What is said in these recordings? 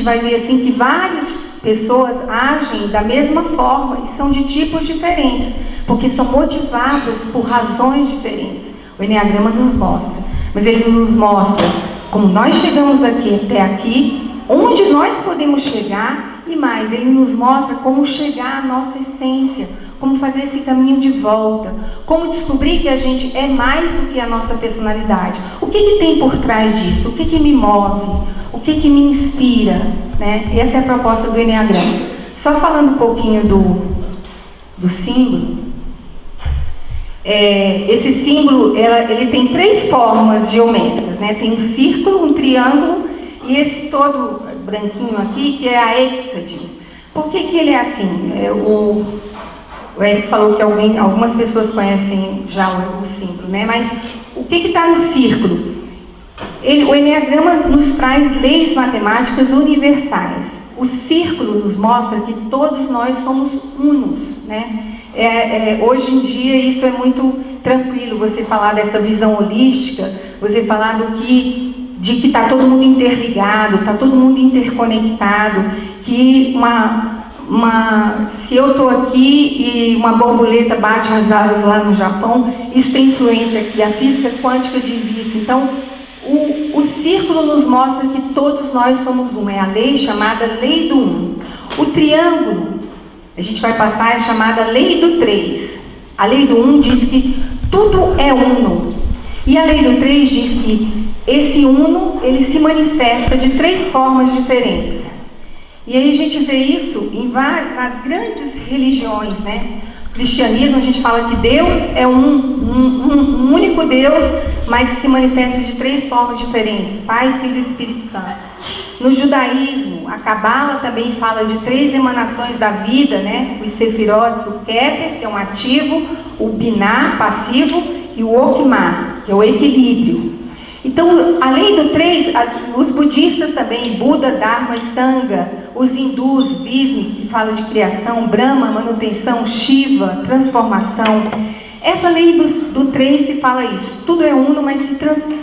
vai ver assim que várias pessoas agem da mesma forma e são de tipos diferentes, porque são motivadas por razões diferentes. O Enneagrama nos mostra, mas ele nos mostra como nós chegamos aqui até aqui, onde nós podemos chegar e mais, ele nos mostra como chegar à nossa essência, como fazer esse caminho de volta, como descobrir que a gente é mais do que a nossa personalidade. O que tem por trás disso? O que me move? O que me inspira? Né? Essa é a proposta do Enneagrama. Só falando um pouquinho do símbolo. Esse símbolo, ele tem 3 formas geométricas, né? Tem um círculo, um triângulo e esse todo branquinho aqui, que é a hexáde. Por que ele é assim? O Eric falou que algumas pessoas conhecem já o símbolo, né? Mas o que está no círculo? O Enneagrama nos traz leis matemáticas universais. O círculo nos mostra que todos nós somos unos, né? Hoje em dia isso é muito tranquilo, você falar dessa visão holística, você falar de que está todo mundo interligado, está todo mundo interconectado, que se eu estou aqui e uma borboleta bate as asas lá no Japão, isso tem influência aqui, a física quântica diz isso. Então, o círculo nos mostra que todos nós somos um, é a lei chamada Lei do Um. O triângulo, a gente vai passar, é chamada Lei do 3. A Lei do Um diz que tudo é uno. E a Lei do 3 diz que esse uno, ele se manifesta de 3 formas diferentes. E aí a gente vê isso nas grandes religiões, né? O cristianismo, a gente fala que Deus é um único Deus, mas se manifesta de 3 formas diferentes: Pai, Filho e Espírito Santo. No judaísmo, a Cabala também fala de 3 emanações da vida, né? Os Sefirotes, o Keter, que é um ativo, o Binah, passivo, e o Okmah, que é o equilíbrio. Então, a lei do 3, os budistas também, Buda, Dharma e Sangha, os hindus, Vishnu, que fala de criação, Brahma, manutenção, Shiva, transformação. Essa lei do 3 se fala isso, tudo é uno, mas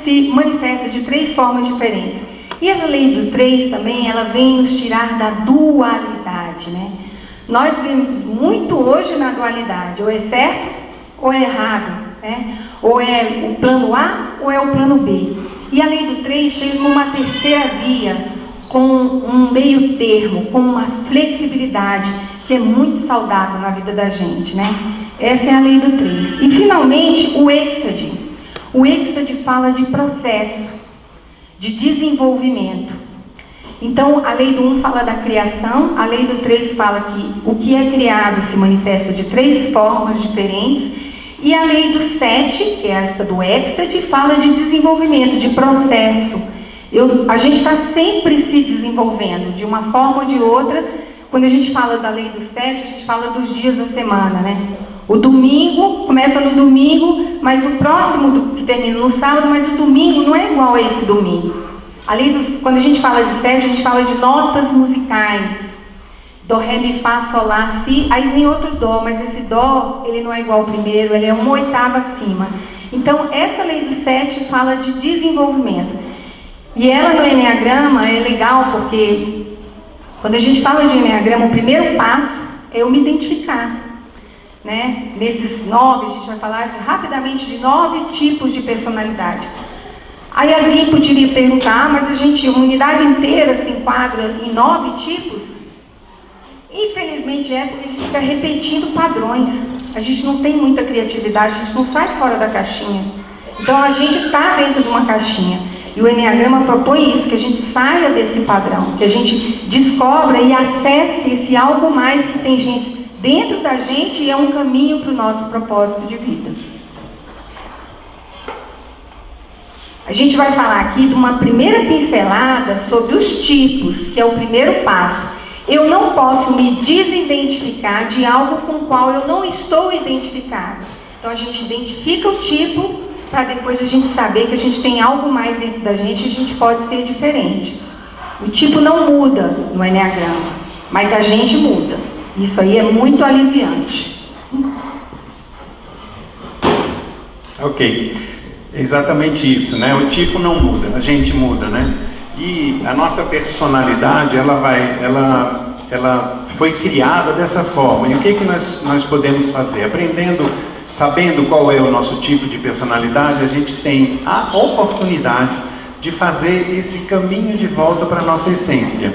se manifesta de 3 formas diferentes. E essa lei do 3 também, ela vem nos tirar da dualidade, né? Nós vemos muito hoje na dualidade, ou é certo ou é errado, né? Ou é o plano A ou é o plano B. E a lei do 3 chega com uma terceira via, com um meio termo, com uma flexibilidade que é muito saudável na vida da gente, né? Essa é a lei do 3. E finalmente o hexáde. O hexáde fala de processo, de desenvolvimento. Então a lei do 1 fala da criação, a lei do 3 fala que o que é criado se manifesta de 3 formas diferentes. E a lei do 7, que é essa do hexáde, fala de desenvolvimento, de processo. A gente está sempre se desenvolvendo, de uma forma ou de outra. Quando a gente fala da lei do 7, a gente fala dos dias da semana, né? O domingo, começa no domingo, mas o próximo que termina no sábado, mas o domingo não é igual a esse domingo. Quando a gente fala de 7, a gente fala de notas musicais. Dó, Ré, Mi, Fá, Sol, Lá, Si, aí vem outro Dó, mas esse Dó, ele não é igual ao primeiro, ele é uma oitava acima. Então, essa lei do 7 fala de desenvolvimento. E ela no Enneagrama é legal porque, quando a gente fala de Enneagrama, o primeiro passo é eu me identificar. Né? Nesses 9, a gente vai falar rapidamente de 9 tipos de personalidade. Aí alguém poderia perguntar, mas a humanidade inteira se enquadra em 9 tipos? Infelizmente porque a gente fica repetindo padrões. A gente não tem muita criatividade, a gente não sai fora da caixinha. Então a gente está dentro de uma caixinha. E o Enneagrama propõe isso, que a gente saia desse padrão, que a gente descobra e acesse esse algo mais que tem gente dentro da gente e é um caminho para o nosso propósito de vida. A gente vai falar aqui de uma primeira pincelada sobre os tipos, que é o primeiro passo. Eu não posso me desidentificar de algo com o qual eu não estou identificado. Então a gente identifica o tipo para depois a gente saber que a gente tem algo mais dentro da gente e a gente pode ser diferente. O tipo não muda no Enneagrama, mas a gente muda. Isso aí é muito aliviante. Ok, exatamente isso, né? O tipo não muda, a gente muda, né? E a nossa personalidade, ela foi criada dessa forma. E o que nós podemos fazer? Sabendo qual é o nosso tipo de personalidade, a gente tem a oportunidade de fazer esse caminho de volta para a nossa essência.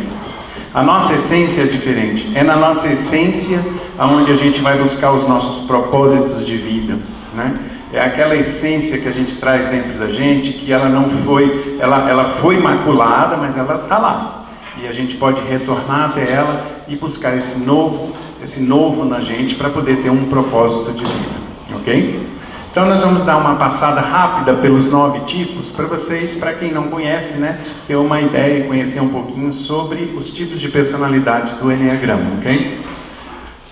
A nossa essência é diferente. É na nossa essência onde a gente vai buscar os nossos propósitos de vida, né? É aquela essência que a gente traz dentro da gente, que ela não foi, ela foi maculada, mas ela está lá. E a gente pode retornar até ela e buscar esse novo na gente para poder ter um propósito de vida, ok? Então nós vamos dar uma passada rápida pelos 9 tipos, para vocês, para quem não conhece, né, ter uma ideia e conhecer um pouquinho sobre os tipos de personalidade do Enneagrama, ok?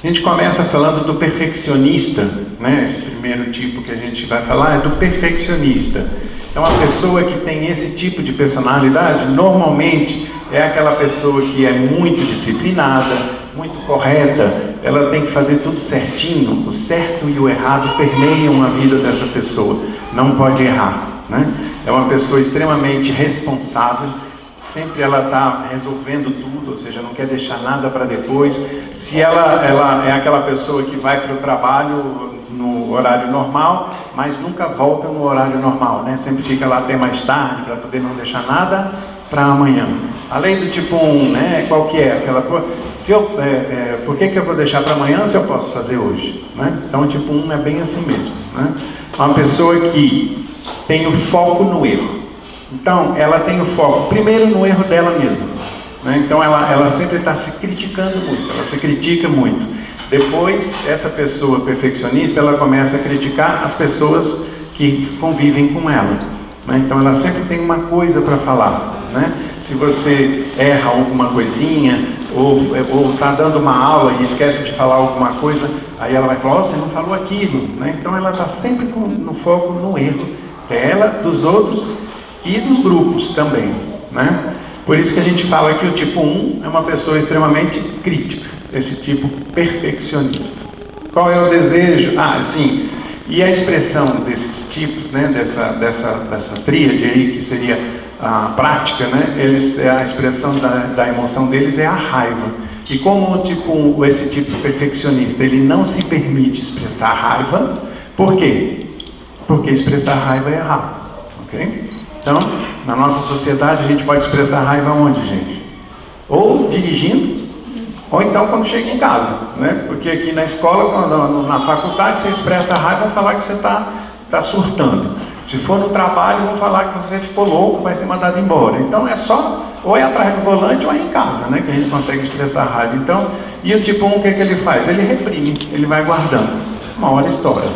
A gente começa falando do perfeccionista, né? Esse primeiro tipo que a gente vai falar é do perfeccionista. Então a pessoa que tem esse tipo de personalidade, normalmente é aquela pessoa que é muito disciplinada, muito correta, ela tem que fazer tudo certinho, o certo e o errado permeiam a vida dessa pessoa, não pode errar, né? É uma pessoa extremamente responsável, sempre ela está resolvendo tudo, ou seja, não quer deixar nada para depois. Se ela é aquela pessoa que vai para o trabalho no horário normal, mas nunca volta no horário normal, né? Sempre fica lá até mais tarde para poder não deixar nada para amanhã. Além do tipo 1, né? Qual que é? Aquela coisa, por que eu vou deixar para amanhã se eu posso fazer hoje? Né? Então o tipo 1 é bem assim mesmo, né? Uma pessoa que tem o foco no erro. Então ela tem o foco primeiro no erro dela mesma, né? Então ela sempre está se criticando muito, ela se critica muito. Depois essa pessoa perfeccionista, ela começa a criticar as pessoas que convivem com ela, né? Então ela sempre tem uma coisa para falar, né? Se você erra alguma coisinha, ou está dando uma aula e esquece de falar alguma coisa, aí ela vai falar, você não falou aquilo, né? Então ela está sempre no foco no erro dela, dos outros e dos grupos também, né? Por isso que a gente fala que o tipo 1 é uma pessoa extremamente crítica, esse tipo perfeccionista. Qual é o desejo? Sim, e a expressão desses tipos, né, dessa tríade aí, que seria a prática, né, a expressão da emoção deles é a raiva. E como esse tipo perfeccionista, ele não se permite expressar raiva, por quê? Porque expressar raiva é errado, ok? Então, na nossa sociedade, a gente pode expressar raiva onde, gente? Ou dirigindo, ou então quando chega em casa, né? Porque aqui na escola, na faculdade, você expressa raiva, vão falar que você está surtando. Se for no trabalho, vão falar que você ficou louco, vai ser mandado embora. Então é só, ou é atrás do volante, ou é em casa, né? Que a gente consegue expressar raiva. Então, e o tipo 1, o que ele faz? Ele reprime, ele vai guardando. Uma hora estoura,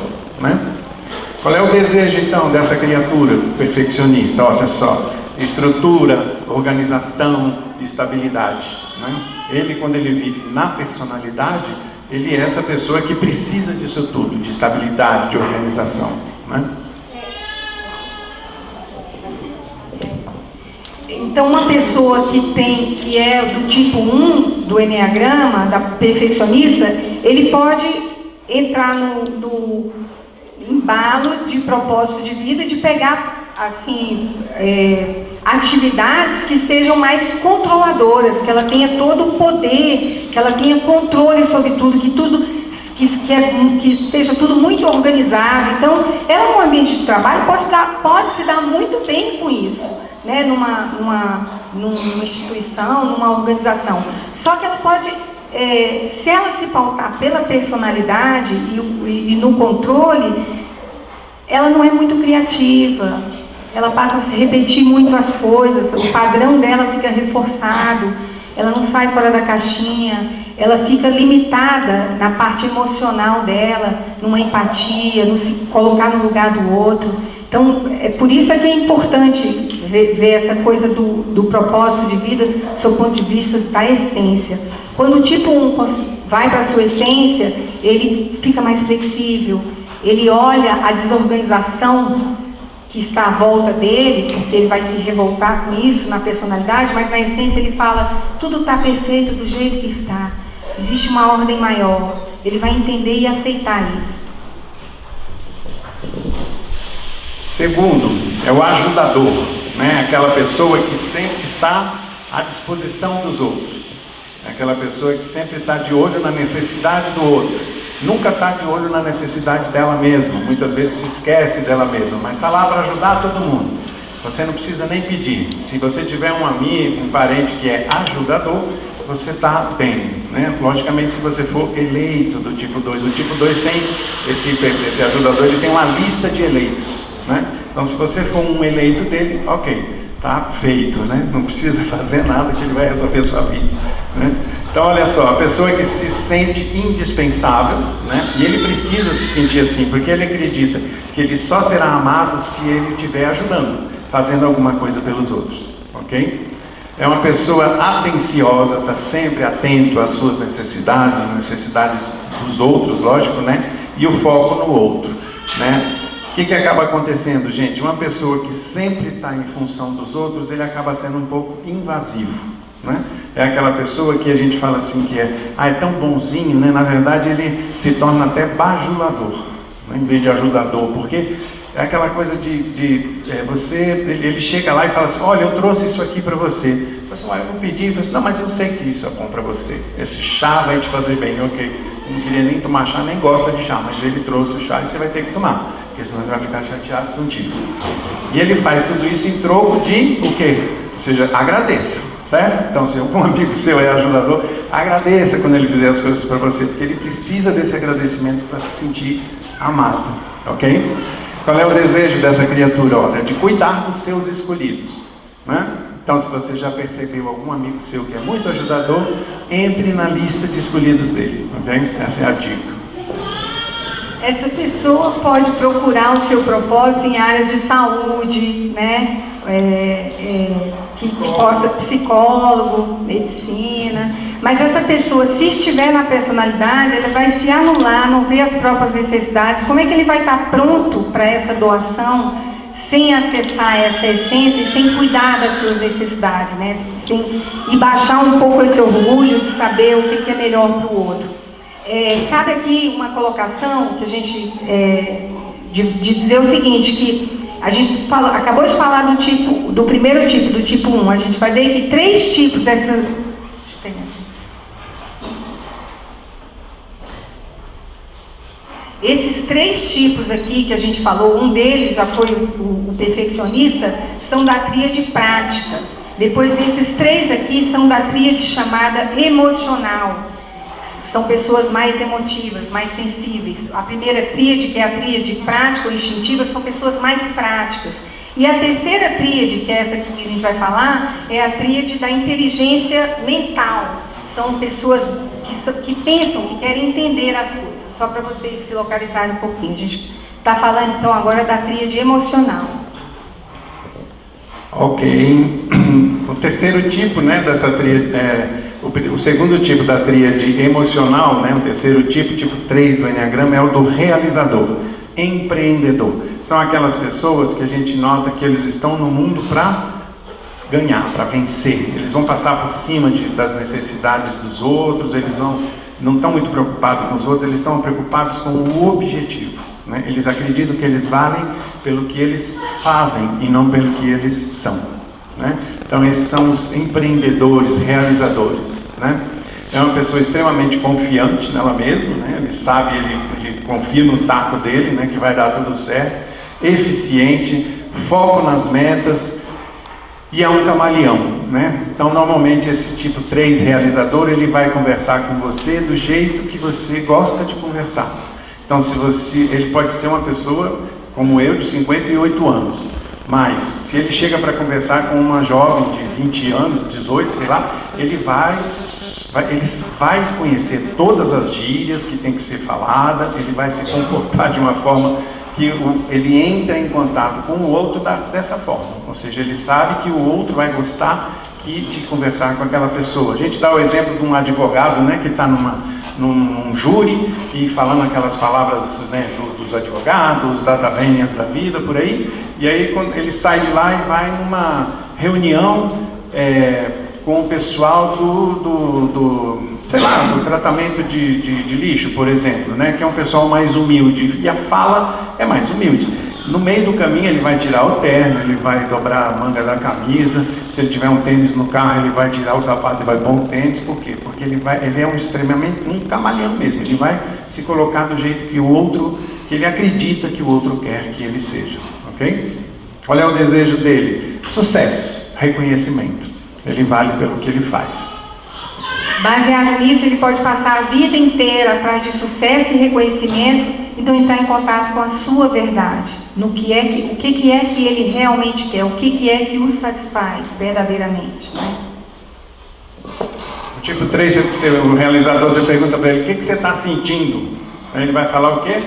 né? Qual é o desejo, então, dessa criatura perfeccionista? Olha só, estrutura, organização, estabilidade, né? Ele, quando ele vive na personalidade, ele é essa pessoa que precisa disso tudo, de estabilidade, de organização, né? Então, uma pessoa que é do tipo 1 do Enneagrama, da perfeccionista, ele pode entrar no embalo de propósito de vida, de pegar assim atividades que sejam mais controladoras, que ela tenha todo o poder, que ela tenha controle sobre tudo, que esteja tudo muito organizado. Então, ela no ambiente de trabalho pode se dar muito bem com isso, né? Numa instituição, numa organização. Só que ela pode, se ela se pautar pela personalidade e no controle, ela não é muito criativa, ela passa a se repetir muito as coisas, o padrão dela fica reforçado, ela não sai fora da caixinha, ela fica limitada na parte emocional dela, numa empatia, no se colocar no lugar do outro. Então, por isso é que é importante ver essa coisa do propósito de vida, do seu ponto de vista da essência. Quando o tipo 1 vai para a sua essência, ele fica mais flexível, ele olha a desorganização que está à volta dele, porque ele vai se revoltar com isso na personalidade, mas na essência ele fala, tudo está perfeito do jeito que está, existe uma ordem maior, ele vai entender e aceitar isso. Segundo, é o ajudador, né? Aquela pessoa que sempre está à disposição dos outros, aquela pessoa que sempre está de olho na necessidade do outro, nunca está de olho na necessidade dela mesma, muitas vezes se esquece dela mesma, mas está lá para ajudar todo mundo. Você não precisa nem pedir. Se você tiver um amigo, um parente que é ajudador, você está bem, né? Logicamente, se você for eleito do tipo 2, o tipo 2 tem esse ajudador, ele tem uma lista de eleitos, né? Então, se você for um eleito dele, ok, tá feito, né? Não precisa fazer nada que ele vai resolver a sua vida, né? Então, olha só, a pessoa que se sente indispensável, né? E ele precisa se sentir assim, porque ele acredita que ele só será amado se ele estiver ajudando, fazendo alguma coisa pelos outros, ok? É uma pessoa atenciosa, está sempre atento às suas necessidades, às necessidades dos outros, lógico, né? E o foco no outro, né? O que acaba acontecendo, gente? Uma pessoa que sempre está em função dos outros, ele acaba sendo um pouco invasivo, né? É aquela pessoa que a gente fala assim que é tão bonzinho, né? Na verdade ele se torna até bajulador, né? Em vez de ajudador, porque é aquela coisa ele chega lá e fala assim, olha, eu trouxe isso aqui para você. Você vai, eu vou pedir, ele fala assim, não, mas eu sei que isso é bom para você, esse chá vai te fazer bem, ok? Eu não queria nem tomar chá, nem gosta de chá, mas ele trouxe o chá e você vai ter que tomar, porque senão ele vai ficar chateado contigo. E ele faz tudo isso em troco de o quê? Ou seja, agradeça, certo? Então, se algum amigo seu é ajudador, agradeça quando ele fizer as coisas para você, porque ele precisa desse agradecimento para se sentir amado, ok? Qual é o desejo dessa criatura? Olha, de cuidar dos seus escolhidos, né? Então, se você já percebeu algum amigo seu que é muito ajudador, entre na lista de escolhidos dele, ok? Essa é a dica. Essa pessoa pode procurar o seu propósito em áreas de saúde, né? Que possa psicólogo, medicina, mas essa pessoa, se estiver na personalidade, ela vai se anular, não ver as próprias necessidades. Como é que ele vai estar pronto para essa doação sem acessar essa essência e sem cuidar das suas necessidades, né? E baixar um pouco esse orgulho de saber o que é melhor para o outro. Cabe aqui uma colocação que a gente de dizer o seguinte, que a gente acabou de falar do primeiro tipo, do tipo 1. A gente vai ver que 3 tipos dessa... Deixa eu pegar aqui. Esses 3 tipos aqui que a gente falou, um deles já foi o perfeccionista, são da tríade prática. Depois esses 3 aqui são da tríade chamada emocional. São pessoas mais emotivas, mais sensíveis. A primeira tríade, que é a tríade prática ou instintiva, são pessoas mais práticas. E a terceira tríade, que é essa aqui que a gente vai falar, é a tríade da inteligência mental. São pessoas que pensam, que querem entender as coisas. Só para vocês se localizarem um pouquinho. A gente está falando então agora da tríade emocional. Ok. O terceiro tipo, né, dessa tríade... O segundo tipo da tríade emocional, né, o terceiro tipo 3 do Enneagrama, é o do realizador, empreendedor. São aquelas pessoas que a gente nota que eles estão no mundo para ganhar, para vencer. Eles vão passar por cima das necessidades dos outros, eles não estão muito preocupados com os outros, eles estão preocupados com o objetivo, né? Eles acreditam que eles valem pelo que eles fazem e não pelo que eles são, né? Então esses são os empreendedores, realizadores, né? É uma pessoa extremamente confiante nela mesma, né? Ele sabe, ele confia no taco dele, né? Que vai dar tudo certo, eficiente, foco nas metas e é um camaleão, né? Então normalmente esse tipo 3 realizador, ele vai conversar com você do jeito que você gosta de conversar. Então ele pode ser uma pessoa como eu de 58 anos. Mas, se ele chega para conversar com uma jovem de 20 anos, 18, sei lá, ele vai conhecer todas as gírias que tem que ser falada, ele vai se comportar de uma forma que ele entra em contato com o outro dessa forma. Ou seja, ele sabe que o outro vai gostar de conversar com aquela pessoa. A gente dá o exemplo de um advogado, né, que está num júri e falando aquelas palavras, né, dos advogados, da vênias da vida, por aí, e aí quando ele sai de lá e vai numa reunião com o pessoal sei lá, do tratamento de lixo, por exemplo, né, que é um pessoal mais humilde, e a fala é mais humilde. No meio do caminho ele vai tirar o terno, ele vai dobrar a manga da camisa, se ele tiver um tênis no carro ele vai tirar o sapato e vai pôr um tênis. Por quê? Porque ele é um camaleão mesmo, ele vai se colocar do jeito que ele acredita que o outro quer que ele seja, ok? Qual é o desejo dele? Sucesso, reconhecimento, ele vale pelo que ele faz. Baseado nisso, ele pode passar a vida inteira atrás de sucesso e reconhecimento e não entrar em contato com a sua verdade, o que é que ele realmente quer, o que é que o satisfaz verdadeiramente, né? O tipo 3, o realizador, você pergunta para ele, o que você está sentindo? Aí ele vai falar o quê?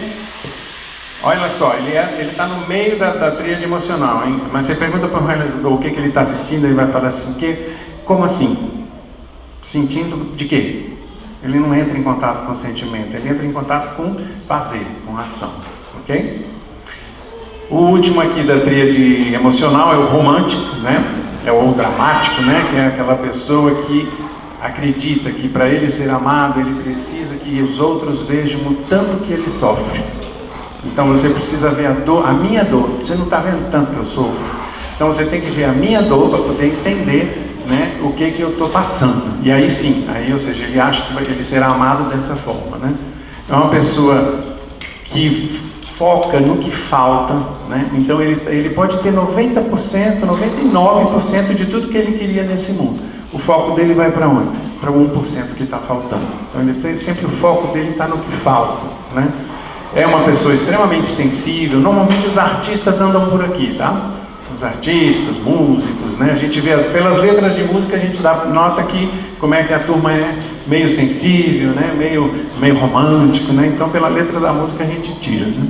Olha só, ele está no meio da tríade emocional, hein? Mas você pergunta para o realizador o que ele está sentindo, ele vai falar assim, como assim? Sentindo de quê? Ele não entra em contato com o sentimento, ele entra em contato com fazer, com ação, ok? O último aqui da tríade emocional é o romântico, né? É o dramático, né? Que é aquela pessoa que acredita que para ele ser amado, ele precisa que os outros vejam o tanto que ele sofre. Então você precisa ver a minha dor, você não está vendo tanto que eu sofro. Então você tem que ver a minha dor para poder entender, né, o que eu estou passando. E aí sim, ou seja, ele acha que ele será amado dessa forma, né? É uma pessoa que foca no que falta, né? Então ele pode ter 90%, 99% de tudo que ele queria nesse mundo. O foco dele vai para onde? Para o 1% que está faltando. Então sempre o foco dele está no que falta, né? É uma pessoa extremamente sensível. Normalmente os artistas andam por aqui, tá? Os artistas, músicos, né? A gente vê pelas letras de música, a gente nota que como é que a turma é meio sensível, né? meio romântico, né? Então pela letra da música a gente tira, né?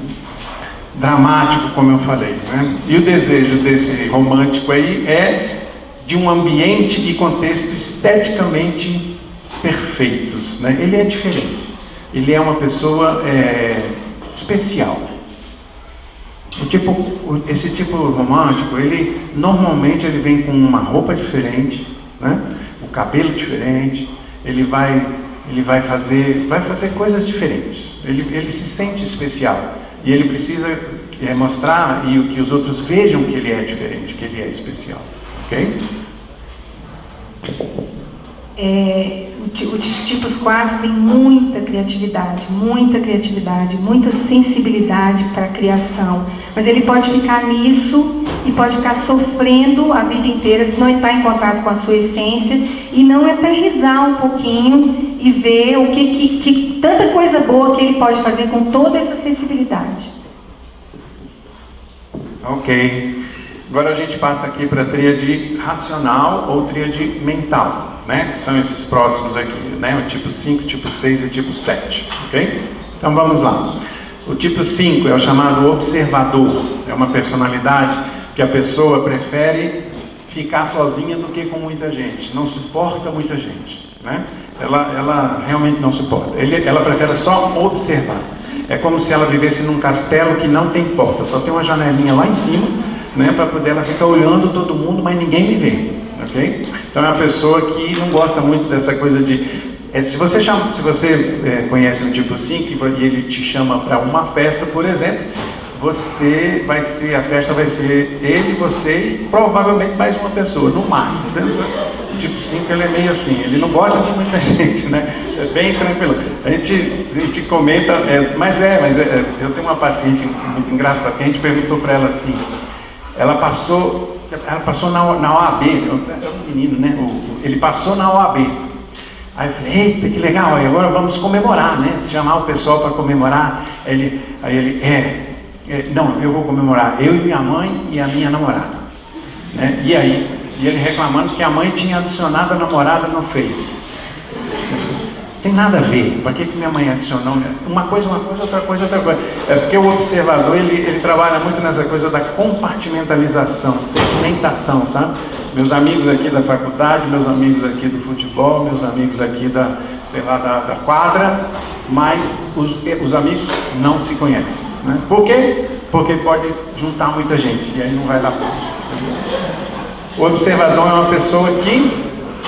Dramático, como eu falei, né? E o desejo desse romântico aí é de um ambiente e contexto esteticamente perfeitos, né? Ele é diferente, ele é uma pessoa especial. Esse tipo romântico, normalmente ele vem com uma roupa diferente, né? O cabelo diferente, ele vai fazer coisas diferentes, ele se sente especial e ele precisa mostrar e que os outros vejam que ele é diferente, que ele é especial, ok? Os tipos 4 tem muita criatividade, muita sensibilidade para a criação, mas ele pode ficar nisso e pode ficar sofrendo a vida inteira se não entrar em contato com a sua essência e não aterrissar um pouquinho e ver o que tanta coisa boa que ele pode fazer com toda essa sensibilidade. Ok. Agora a gente passa aqui para a tríade racional ou tríade mental, né? Que são esses próximos aqui, né? O tipo 5, tipo 6 e tipo 7, ok? Então vamos lá. O tipo 5 é o chamado observador. É uma personalidade que a pessoa prefere ficar sozinha do que com muita gente. Não suporta muita gente, né? Ela realmente não suporta. Ela prefere só observar. É como se ela vivesse num castelo que não tem porta, só tem uma janelinha lá em cima, né, para poder ela ficar olhando todo mundo, mas ninguém me vê, ok? Então é uma pessoa que não gosta muito dessa coisa de... se você conhece um tipo 5 e ele te chama para uma festa, por exemplo, a festa vai ser ele, você e provavelmente mais uma pessoa, no máximo. O tipo 5 ele é meio assim, ele não gosta de muita gente, né? É bem tranquilo. A gente comenta, eu tenho uma paciente muito engraçada, que a gente perguntou para ela assim, ela passou na OAB, é um menino, né? Ele passou na OAB. Aí eu falei, eita, que legal, agora vamos comemorar, né? Chamar o pessoal para comemorar. Aí ele, não, eu vou comemorar, eu e minha mãe e a minha namorada, né? E ele reclamando que a mãe tinha adicionado a namorada no Face. Tem nada a ver, para que minha mãe adicionou? Uma coisa, outra coisa. É porque o observador, ele trabalha muito nessa coisa da compartimentalização, segmentação, sabe? Meus amigos aqui da faculdade, meus amigos aqui do futebol, meus amigos aqui da quadra, mas os amigos não se conhecem, né? Por quê? Porque pode juntar muita gente, e aí não vai dar pontos. O observador é uma pessoa que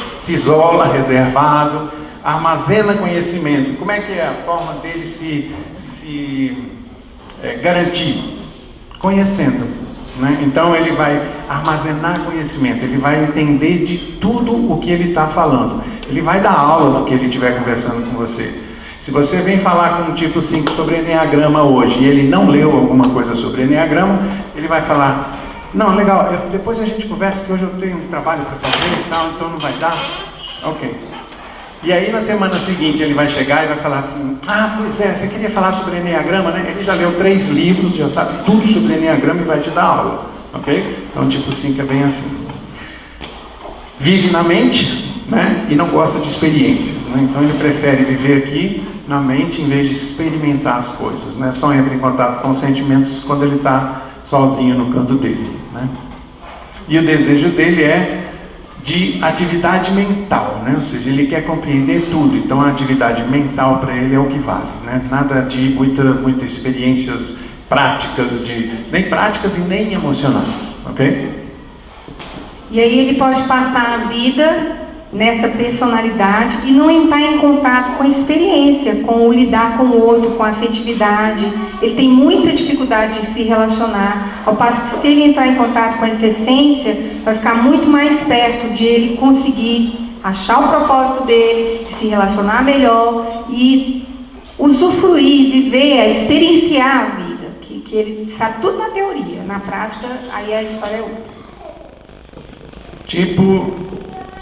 se isola, reservado, armazena conhecimento. Como é que é a forma dele se garantir? conhecendo, né? Então ele vai armazenar conhecimento, ele vai entender de tudo o que ele está falando. Ele vai dar aula do que ele estiver conversando com você. Se você vem falar com um tipo 5 sobre Enneagrama hoje e ele não leu alguma coisa sobre Enneagrama, ele vai falar: não, legal, depois a gente conversa que hoje eu tenho um trabalho para fazer e tal, então não vai dar. Ok. E aí na semana seguinte ele vai chegar e vai falar assim: ah, pois é, você queria falar sobre Enneagrama, né? Ele já leu 3 livros, já sabe tudo sobre Enneagrama e vai te dar aula. Ok? Então tipo 5 é bem assim. Vive na mente, né? E não gosta de experiências, né? Então ele prefere viver aqui na mente em vez de experimentar as coisas, né? Só entra em contato com os sentimentos quando ele está sozinho no canto dele, né? E o desejo dele é de atividade mental, né? Ou seja, ele quer compreender tudo, então a atividade mental para ele é o que vale, né? Nada de muitas experiências práticas, nem práticas e nem emocionais, ok? E aí ele pode passar a vida nessa personalidade e não entrar em contato com a experiência, com o lidar com o outro, com a afetividade. Ele tem muita dificuldade de se relacionar, ao passo que se ele entrar em contato com essa essência, vai ficar muito mais perto de ele conseguir achar o propósito dele, se relacionar melhor e usufruir, viver, experienciar a vida, que ele sabe tudo na teoria, na prática aí a história é outra. Tipo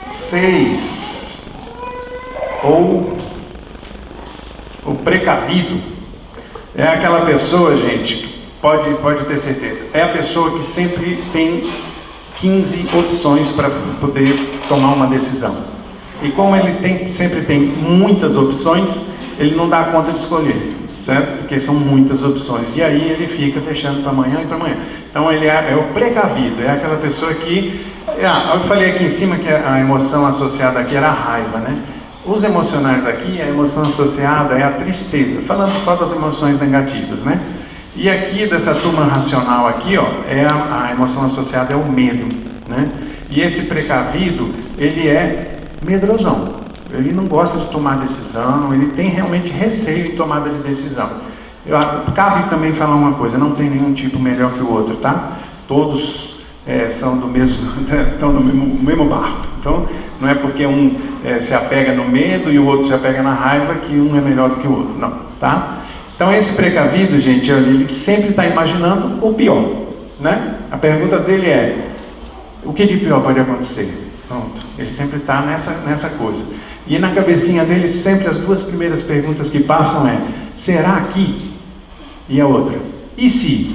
6, ou o precavido, é aquela pessoa, gente, pode ter certeza, é a pessoa que sempre tem 15 opções para poder tomar uma decisão. E como ele sempre tem muitas opções, ele não dá conta de escolher, certo? Porque são muitas opções. E aí ele fica deixando para amanhã e para amanhã. Então ele é o precavido, é aquela pessoa que... eu falei aqui em cima que a emoção associada aqui era a raiva, né? Os emocionais aqui, a emoção associada é a tristeza, falando só das emoções negativas, né? E aqui, dessa turma racional aqui, ó, a emoção associada é o medo, né? E esse precavido, ele é medrosão. Ele não gosta de tomar decisão, ele tem realmente receio de tomada de decisão. Cabe também falar uma coisa, não tem nenhum tipo melhor que o outro, tá? Todos são do mesmo, estão no mesmo barco. Então, não é porque um se apega no medo e o outro se apega na raiva que um é melhor do que o outro, não, tá? Então esse precavido, gente, ele sempre está imaginando o pior, né? A pergunta dele é: o que de pior pode acontecer? Pronto, ele sempre está nessa coisa. E na cabecinha dele sempre as 2 primeiras perguntas que passam é: será que? E a outra: e se?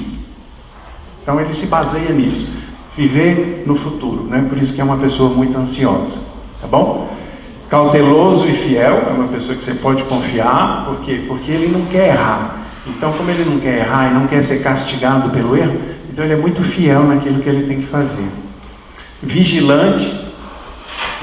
Então ele se baseia nisso, viver no futuro, né? Por isso que é uma pessoa muito ansiosa, tá bom? Cauteloso e fiel, é uma pessoa que você pode confiar, por quê? Porque ele não quer errar. Então, como ele não quer errar e não quer ser castigado pelo erro, então ele é muito fiel naquilo que ele tem que fazer. Vigilante,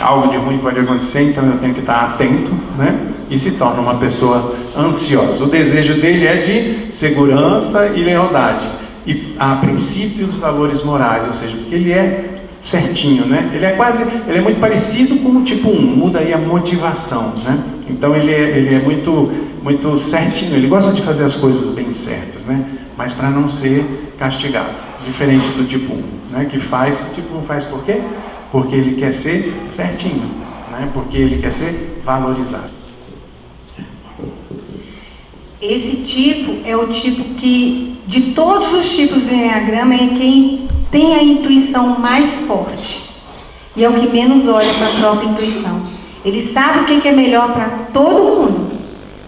algo de ruim pode acontecer, então eu tenho que estar atento, né? E se torna uma pessoa ansiosa. O desejo dele é de segurança e lealdade, e a princípios e valores morais, ou seja, porque ele é certinho, né? Ele é muito parecido com o tipo 1, muda aí a motivação, né? Então ele é muito certinho, ele gosta de fazer as coisas bem certas, né? Mas para não ser castigado, diferente do tipo 1, né? Que faz, o tipo 1 faz por quê? Porque ele quer ser certinho, né? Porque ele quer ser valorizado. Esse tipo é o tipo que, de todos os tipos do Enneagrama, é quem tem a intuição mais forte. E é o que menos olha para a própria intuição. Ele sabe o que é melhor para todo mundo,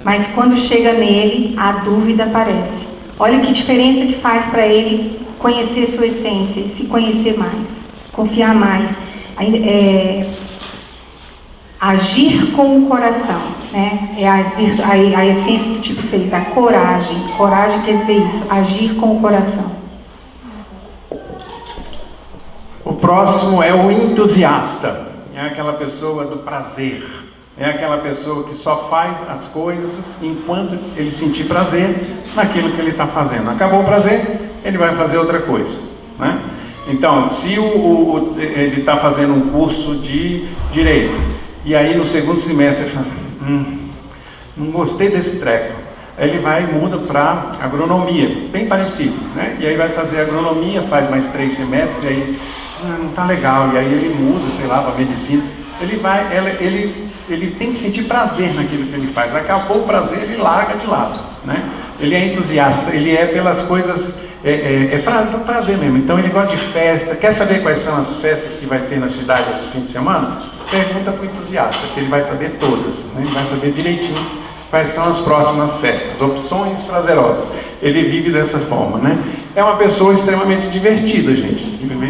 mas quando chega nele, a dúvida aparece. Olha que diferença que faz para ele conhecer sua essência, se conhecer mais, confiar mais, agir com o coração, né? É a essência do tipo 6, a coragem. Coragem quer dizer isso, agir com o coração. O próximo é o entusiasta, é aquela pessoa do prazer, é aquela pessoa que só faz as coisas enquanto ele sentir prazer naquilo que ele está fazendo. Acabou o prazer, ele vai fazer outra coisa, né? Então, se ele está fazendo um curso de Direito, e aí no segundo semestre ele fala: não gostei desse treco, ele vai e muda para agronomia, bem parecido, né? E aí vai fazer agronomia, faz mais 3 semestres, e aí não está legal, e aí ele muda, sei lá, para medicina. Ele tem que sentir prazer naquilo que ele faz. Acabou o prazer, ele larga de lado, né? Ele é entusiasta, ele é pelas coisas, do prazer mesmo. Então ele gosta de festa. Quer saber quais são as festas que vai ter na cidade esse fim de semana? Pergunta para o entusiasta, que ele vai saber todas, né? Ele vai saber direitinho quais são as próximas festas, opções prazerosas. Ele vive dessa forma, né? É uma pessoa extremamente divertida, gente,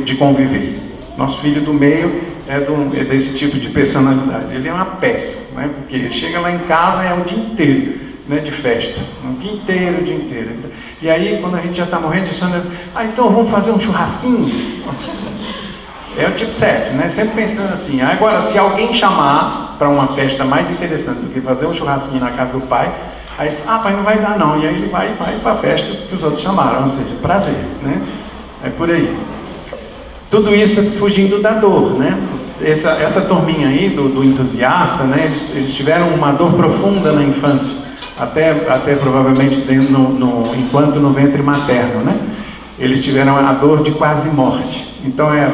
de conviver. Nosso filho do meio é desse tipo de personalidade. Ele é uma peça, né? Porque ele chega lá em casa é o dia inteiro, né, de festa, o dia inteiro. E aí, quando a gente já está morrendo de sono, então vamos fazer um churrasquinho? É o tipo 7, né? Sempre pensando assim. Agora, se alguém chamar para uma festa mais interessante do que fazer um churrasquinho na casa do pai, aí, pai, não vai dar não. E aí ele vai para a festa que os outros chamaram, ou seja, prazer, né? É por aí. Tudo isso fugindo da dor, né? Essa turminha aí do entusiasta, né? Eles tiveram uma dor profunda na infância, até provavelmente enquanto no ventre materno, né? Eles tiveram a dor de quase morte. Então é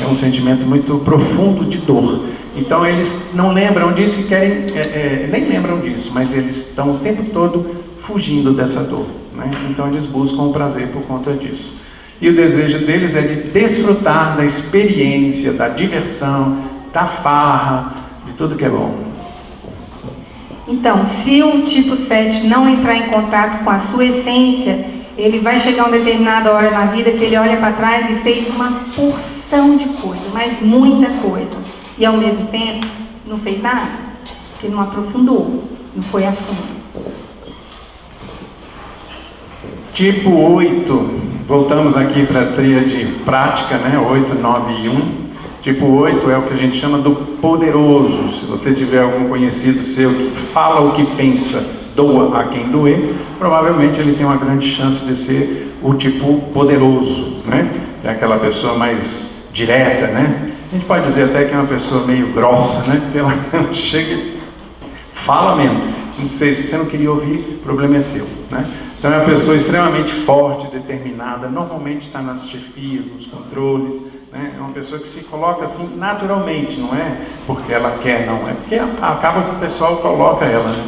um sentimento muito profundo de dor. Então eles não lembram disso e querem, nem lembram disso, mas eles estão o tempo todo fugindo dessa dor, né? Então eles buscam o prazer por conta disso. E o desejo deles é de desfrutar da experiência, da diversão, da farra, de tudo que é bom. Então, se o tipo 7 não entrar em contato com a sua essência, ele vai chegar a uma determinada hora na vida que ele olha para trás e fez uma porção de coisa, mas muita coisa. E ao mesmo tempo, não fez nada, porque não aprofundou, não foi a fundo. Tipo 8, voltamos aqui para a tríade prática, né? 8, 9 e 1. Tipo 8 é o que a gente chama do poderoso. Se você tiver algum conhecido seu que fala o que pensa, doa a quem doer, provavelmente ele tem uma grande chance de ser o tipo poderoso, né? É aquela pessoa mais direta, né? A gente pode dizer até que é uma pessoa meio grossa, né? Porque ela chega e fala mesmo. Não sei, se você não queria ouvir, o problema é seu, né? Então é uma pessoa extremamente forte, determinada, normalmente está nas chefias, nos controles, né? É uma pessoa que se coloca assim naturalmente, não é porque ela quer, não, é porque acaba que o pessoal coloca ela, né?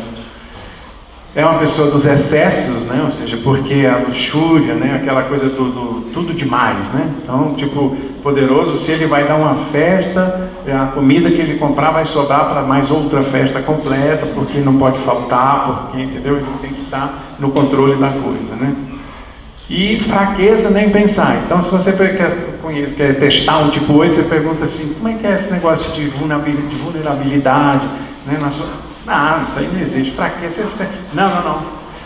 É uma pessoa dos excessos, né? Ou seja, porque a luxúria, né? Aquela coisa tudo demais, né? Então, tipo, poderoso, se ele vai dar uma festa, a comida que ele comprar vai sobrar para mais outra festa completa, porque não pode faltar, porque, entendeu? Ele tem que estar no controle da coisa, né? E fraqueza nem pensar. Então, se você quer testar um tipo 8, você pergunta assim, como é que é esse negócio de vulnerabilidade, né? Isso aí não existe. Fraqueza, não.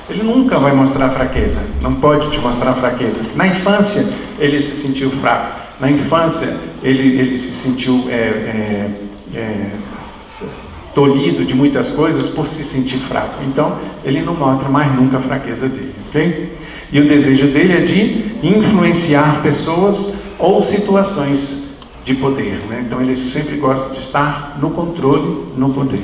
Ele nunca vai mostrar fraqueza. Não pode te mostrar fraqueza. Na infância, ele se sentiu fraco. Na infância, ele se sentiu tolhido de muitas coisas por se sentir fraco. Então, ele não mostra mais nunca a fraqueza dele, ok? E o desejo dele é de influenciar pessoas ou situações de poder, né? Então, ele sempre gosta de estar no controle, no poder.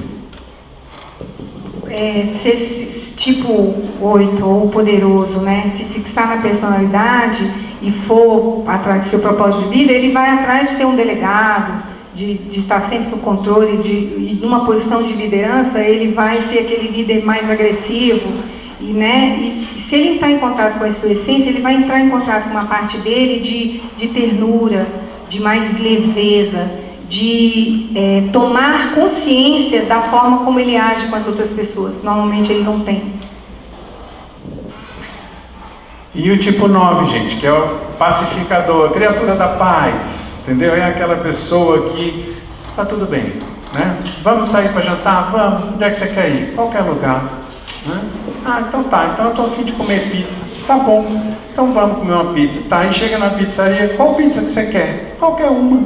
Se esse tipo 8 ou poderoso, né, se fixar na personalidade e for atrás do seu propósito de vida, ele vai atrás de ser um delegado, de estar sempre no controle, e numa posição de liderança, ele vai ser aquele líder mais agressivo, e se ele entrar em contato com a sua essência, ele vai entrar em contato com uma parte dele de ternura, de mais leveza, de tomar consciência da forma como ele age com as outras pessoas, que normalmente ele não tem. E o tipo 9, gente, que é o pacificador, a criatura da paz, entendeu? É aquela pessoa que tá tudo bem, né? Vamos sair para jantar? Vamos. Onde é que você quer ir? Qualquer lugar, né? Então tá, então eu tô a fim de comer pizza. Tá bom, então vamos comer uma pizza. Tá, e chega na pizzaria, qual pizza que você quer? Qualquer uma.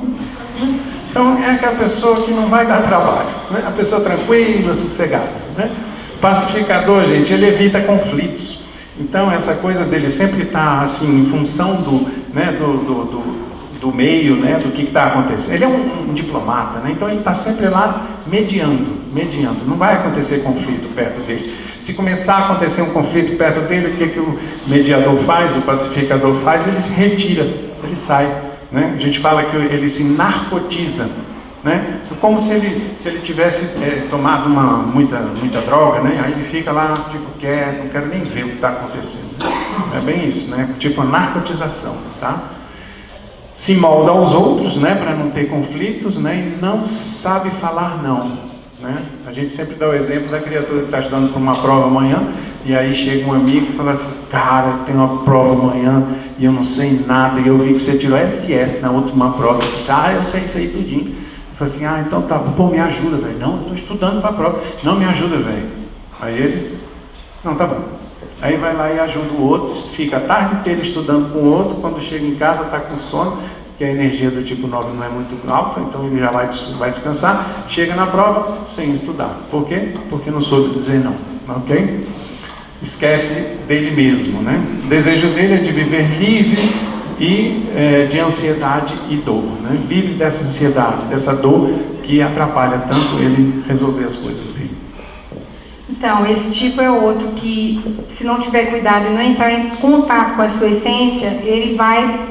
Então é aquela pessoa que não vai dar trabalho, né? A pessoa tranquila, sossegada, né? Pacificador, gente, ele evita conflitos. Então essa coisa dele sempre está assim em função do meio, né? Do que está acontecendo. Ele é um diplomata, né? Então ele está sempre lá mediando. Não vai acontecer conflito perto dele. Se começar a acontecer um conflito perto dele, o que o mediador faz, o pacificador faz? Ele se retira, ele sai, né? A gente fala que ele se narcotiza, né? Como se ele tivesse tomado muita droga, né? Aí ele fica lá, tipo, quieto, não quero nem ver o que está acontecendo. É bem isso, né? Tipo a narcotização, tá? Se molda aos outros, né? Para não ter conflitos, né? E não sabe falar não, né? A gente sempre dá o exemplo da criatura que está estudando para uma prova amanhã, e aí chega um amigo e fala assim, cara, tem uma prova amanhã e eu não sei nada, e eu vi que você tirou SS na última prova. Eu disse, eu sei isso aí tudinho. Falei assim, então tá, pô, me ajuda, velho. Não, eu estou estudando para a prova. Não, me ajuda, velho. Aí ele, não, tá bom. Aí vai lá e ajuda o outro, fica a tarde inteira estudando com o outro, quando chega em casa está com sono, que a energia do tipo 9 não é muito alta, então ele já vai descansar, chega na prova sem estudar. Por quê? Porque não soube dizer não, ok? Esquece dele mesmo, né? O desejo dele é de viver livre e de ansiedade e dor, né? Livre dessa ansiedade, dessa dor que atrapalha tanto ele resolver as coisas dele. Então, esse tipo é outro que, se não tiver cuidado e não entrar em contato com a sua essência, ele vai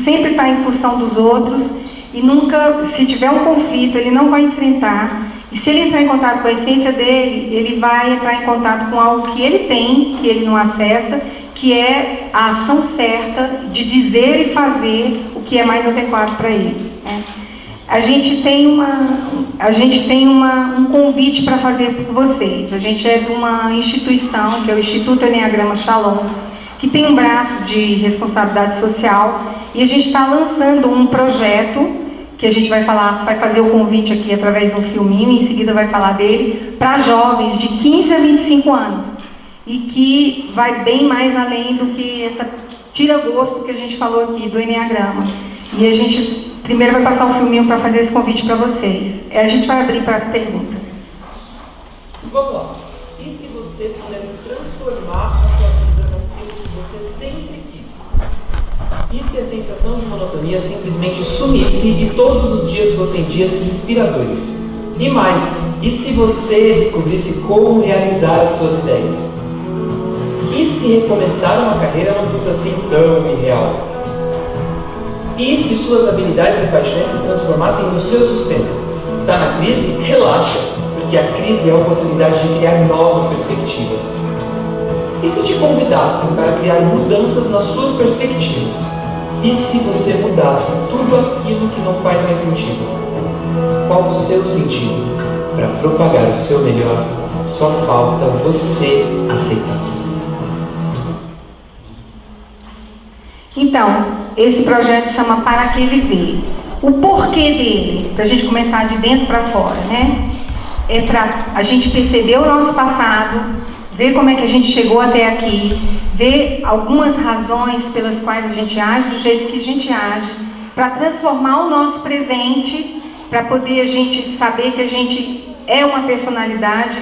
sempre estar em função dos outros e nunca, se tiver um conflito, ele não vai enfrentar. E se ele entrar em contato com a essência dele, ele vai entrar em contato com algo que ele tem, que ele não acessa, que é a ação certa de dizer e fazer o que é mais adequado para ele, né? A gente tem um convite para fazer por vocês. A gente é de uma instituição, que é o Instituto Enneagrama Shalom, que tem um braço de responsabilidade social, e a gente está lançando um projeto, que a gente vai fazer o convite aqui através de um filminho, e em seguida vai falar dele, para jovens de 15 a 25 anos. E que vai bem mais além do que essa tira-gosto que a gente falou aqui do Enneagrama. E a gente primeiro vai passar o filminho para fazer esse convite para vocês. A gente vai abrir para a pergunta. Vamos lá. E se você pudesse transformar a sua vida naquilo que você sempre quis? E se a sensação de monotonia simplesmente sumisse e todos os dias fossem dias inspiradores? E mais, e se você descobrisse como realizar as suas ideias? E se recomeçar uma carreira não fosse assim tão irreal? E se suas habilidades e paixões se transformassem no seu sustento? Está na crise? Relaxa, porque a crise é a oportunidade de criar novas perspectivas. E se te convidassem para criar mudanças nas suas perspectivas? E se você mudasse tudo aquilo que não faz mais sentido? Qual o seu sentido? Para propagar o seu melhor, só falta você aceitar. Então, esse projeto chama Para Que Viver. O porquê dele, para a gente começar de dentro para fora, né? É para a gente perceber o nosso passado, ver como é que a gente chegou até aqui, ver algumas razões pelas quais a gente age do jeito que a gente age, para transformar o nosso presente, para poder a gente saber que a gente é uma personalidade,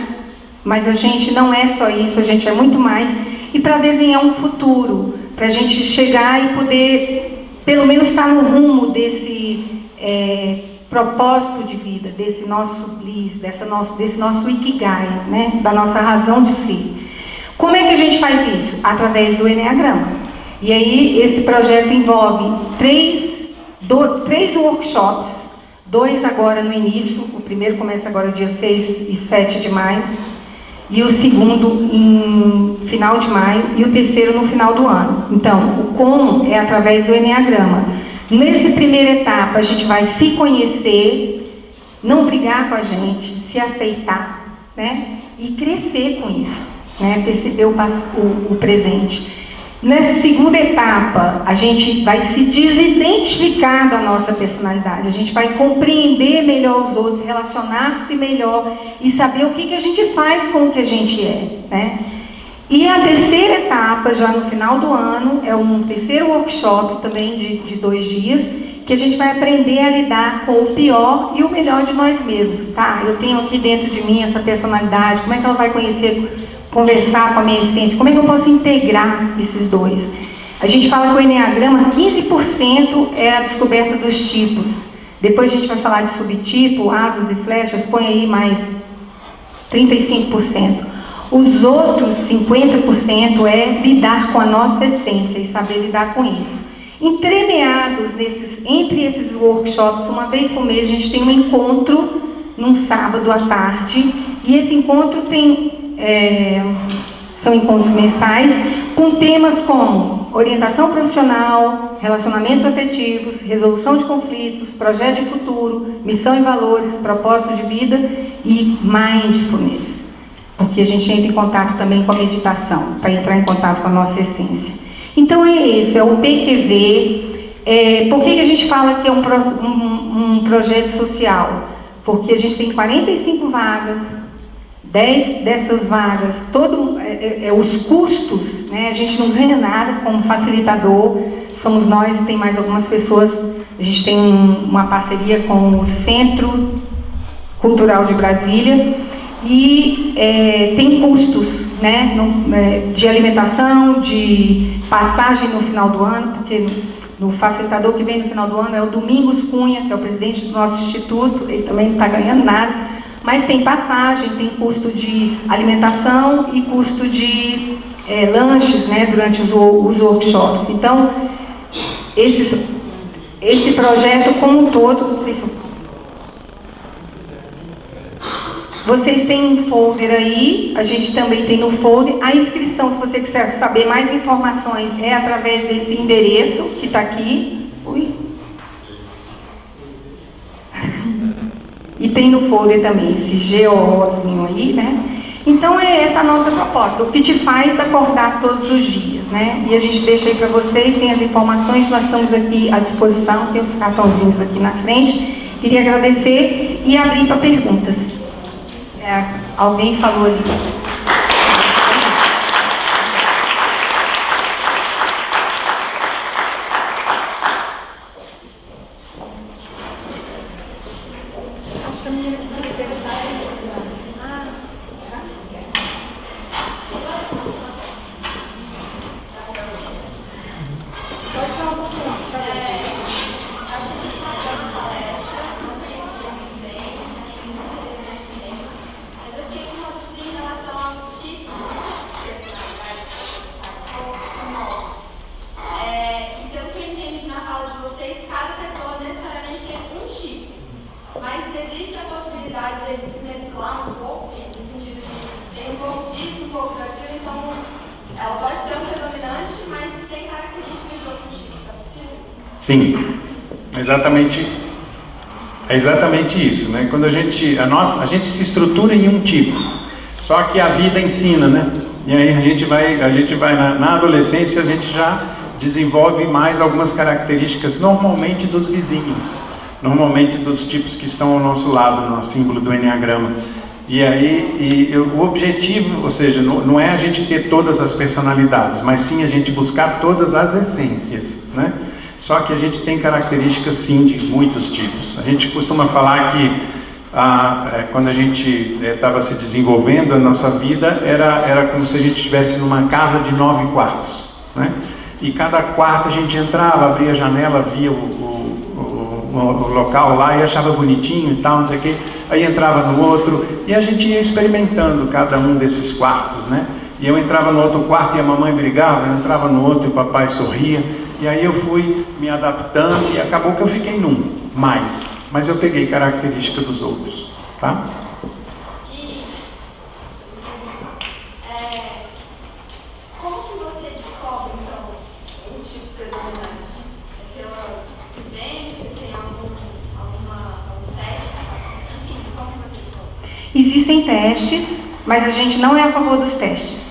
mas a gente não é só isso, a gente é muito mais, e para desenhar um futuro, para a gente chegar e poder, pelo menos, estar no rumo desse propósito de vida, desse nosso bliss, desse nosso ikigai, né? Da nossa razão de ser. Como é que a gente faz isso? Através do Enneagrama. E aí, esse projeto envolve três workshops, 2 agora no início, o primeiro começa agora dia 6 e 7 de maio, e o segundo em final de maio, e o terceiro no final do ano. Então, o como é através do Enneagrama. Nessa primeira etapa, a gente vai se conhecer, não brigar com a gente, se aceitar, né? E crescer com isso, né? Perceber o presente. Nessa segunda etapa, a gente vai se desidentificar da nossa personalidade, a gente vai compreender melhor os outros, relacionar-se melhor e saber o que a gente faz com o que a gente é, né? E a terceira etapa, já no final do ano, é um terceiro workshop também de 2 dias, que a gente vai aprender a lidar com o pior e o melhor de nós mesmos, tá? Eu tenho aqui dentro de mim essa personalidade, como é que ela vai conversar com a minha essência, como é que eu posso integrar esses dois? A gente fala que o Enneagrama, 15% é a descoberta dos tipos. Depois a gente vai falar de subtipo, asas e flechas, põe aí mais 35%. Os outros 50% é lidar com a nossa essência e saber lidar com isso. Entremeados entre esses workshops, uma vez por mês, a gente tem um encontro num sábado à tarde, e esse encontro são encontros mensais com temas como orientação profissional, relacionamentos afetivos, resolução de conflitos, projeto de futuro, missão e valores, propósito de vida e mindfulness. Porque a gente entra em contato também com a meditação, para entrar em contato com a nossa essência. Então é isso, é o PQV. Por que a gente fala que é um projeto social? Porque a gente tem 45 vagas, 10 dessas vagas, os custos, né? A gente não ganha nada como facilitador, somos nós e tem mais algumas pessoas. A gente tem uma parceria com o Centro Cultural de Brasília e tem custos, né? De alimentação, de passagem no final do ano, porque o facilitador que vem no final do ano é o Domingos Cunha, que é o presidente do nosso instituto, ele também não está ganhando nada. Mas tem passagem, tem custo de alimentação e custo de lanches, né, durante os workshops. Então, esse projeto como um todo, não sei se vocês têm um folder aí, a gente também tem no folder. A inscrição, se você quiser saber mais informações, é através desse endereço que está aqui. E tem no folder também esse GOzinho aí, né? Então é essa a nossa proposta, o que te faz acordar todos os dias, né? E a gente deixa aí para vocês, tem as informações, nós estamos aqui à disposição, tem os cartãozinhos aqui na frente. Queria agradecer e abrir para perguntas. Alguém falou ali. Sim, é exatamente isso, né? Quando a gente se estrutura em um tipo, só que a vida ensina, né? E aí a gente vai na adolescência, a gente já desenvolve mais algumas características, normalmente dos vizinhos, normalmente dos tipos que estão ao nosso lado, no símbolo do Enneagrama. E aí, o objetivo, ou seja, não é a gente ter todas as personalidades, mas sim a gente buscar todas as essências, né? Só que a gente tem características, sim, de muitos tipos. A gente costuma falar que quando a gente estava se desenvolvendo, a nossa vida era como se a gente estivesse numa casa de 9 quartos, né? E cada quarto a gente entrava, abria a janela, via o local lá e achava bonitinho e tal, não sei o quê. Aí entrava no outro e a gente ia experimentando cada um desses quartos, né? E eu entrava no outro quarto e a mamãe brigava, eu entrava no outro e o papai sorria. E aí eu fui me adaptando e acabou que eu fiquei num mais. Mas eu peguei característica dos outros, tá? Como que você descobre, então, um tipo predominante? É pela vivência? Tem algum teste? Enfim, como que você descobre? Existem testes, mas a gente não é a favor dos testes.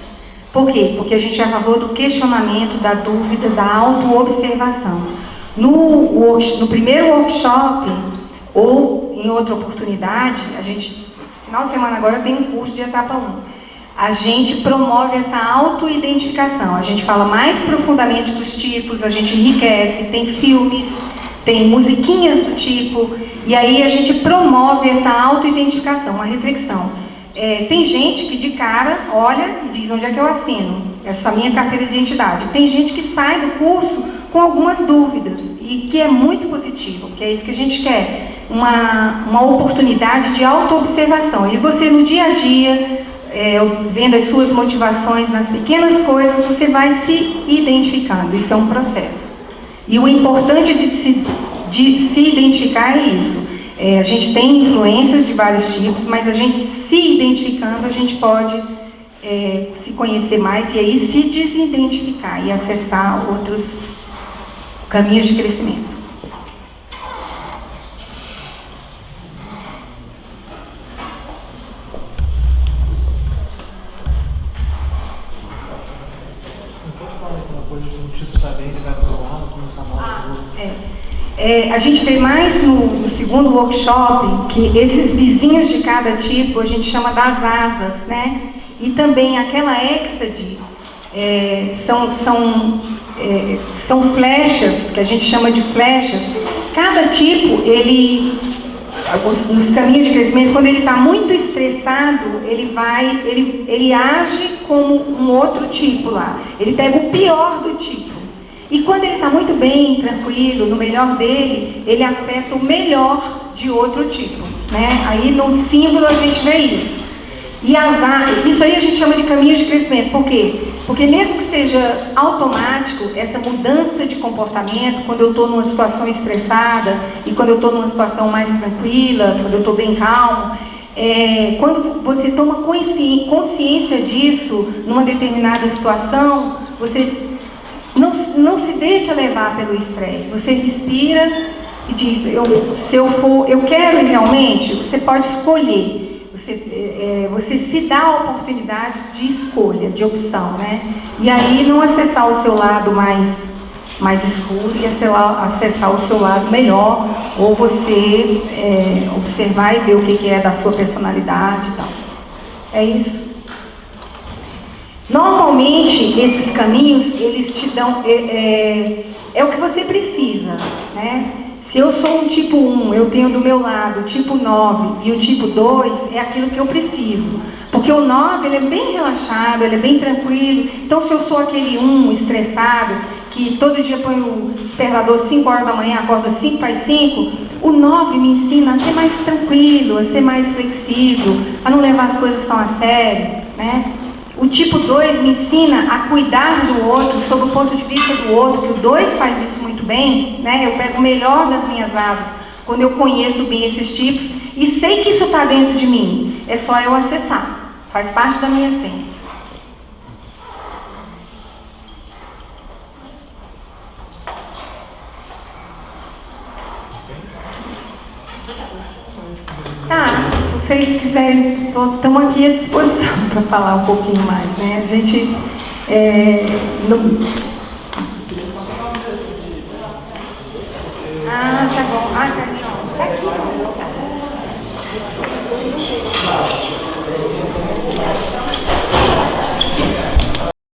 Por quê? Porque a gente é a favor do questionamento, da dúvida, da auto-observação. No primeiro workshop, ou em outra oportunidade, final de semana agora tem um curso de etapa 1. A gente promove essa auto-identificação. A gente fala mais profundamente dos tipos, a gente enriquece, tem filmes, tem musiquinhas do tipo, e aí a gente promove essa auto-identificação, uma reflexão. Tem gente que de cara olha e diz: onde é que eu assino? Essa é a minha carteira de identidade. Tem gente que sai do curso com algumas dúvidas, e que é muito positivo, porque é isso que a gente quer, uma oportunidade de auto-observação. E você no dia a dia, vendo as suas motivações nas pequenas coisas, você vai se identificando. Isso é um processo. E o importante de se identificar é isso. A gente tem influências de vários tipos, mas a gente se identificando, a gente pode se conhecer mais e aí se desidentificar e acessar outros caminhos de crescimento. A gente vê mais no segundo workshop que esses vizinhos de cada tipo a gente chama das asas, né? E também aquela hexade são flechas, que a gente chama de flechas. Cada tipo, nos caminhos de crescimento, quando ele está muito estressado, ele age como um outro tipo lá. Ele pega o pior do tipo. E quando ele está muito bem, tranquilo, no melhor dele, ele acessa o melhor de outro tipo, né? Aí no símbolo a gente vê isso. E isso aí a gente chama de caminho de crescimento. Por quê? Porque mesmo que seja automático, essa mudança de comportamento, quando eu estou numa situação estressada e quando eu estou numa situação mais tranquila, quando eu estou bem calmo, quando você toma consciência disso numa determinada situação, você não se deixa levar pelo estresse. Você respira e diz, eu quero ir realmente, você pode escolher. Você se dá a oportunidade de escolha, de opção, né? E aí não acessar o seu lado mais escuro e acessar o seu lado melhor, ou você observar e ver o que é da sua personalidade e tal. É isso. Normalmente, esses caminhos, eles te dão... é o que você precisa, né? Se eu sou um tipo 1, eu tenho do meu lado o tipo 9 e o tipo 2, é aquilo que eu preciso. Porque o 9, ele é bem relaxado, ele é bem tranquilo. Então, se eu sou aquele 1 estressado, que todo dia põe o despertador 5 horas da manhã, acorda 5 para as 5, o 9 me ensina a ser mais tranquilo, a ser mais flexível, a não levar as coisas tão a sério, né? O tipo 2 me ensina a cuidar do outro, sob o ponto de vista do outro, que o 2 faz isso muito bem, né? Eu pego o melhor das minhas asas, quando eu conheço bem esses tipos, e sei que isso está dentro de mim, é só eu acessar, faz parte da minha essência. Se vocês quiserem, estamos aqui à disposição para falar um pouquinho mais, né? A gente tá bom. Carlinhos, tá aqui.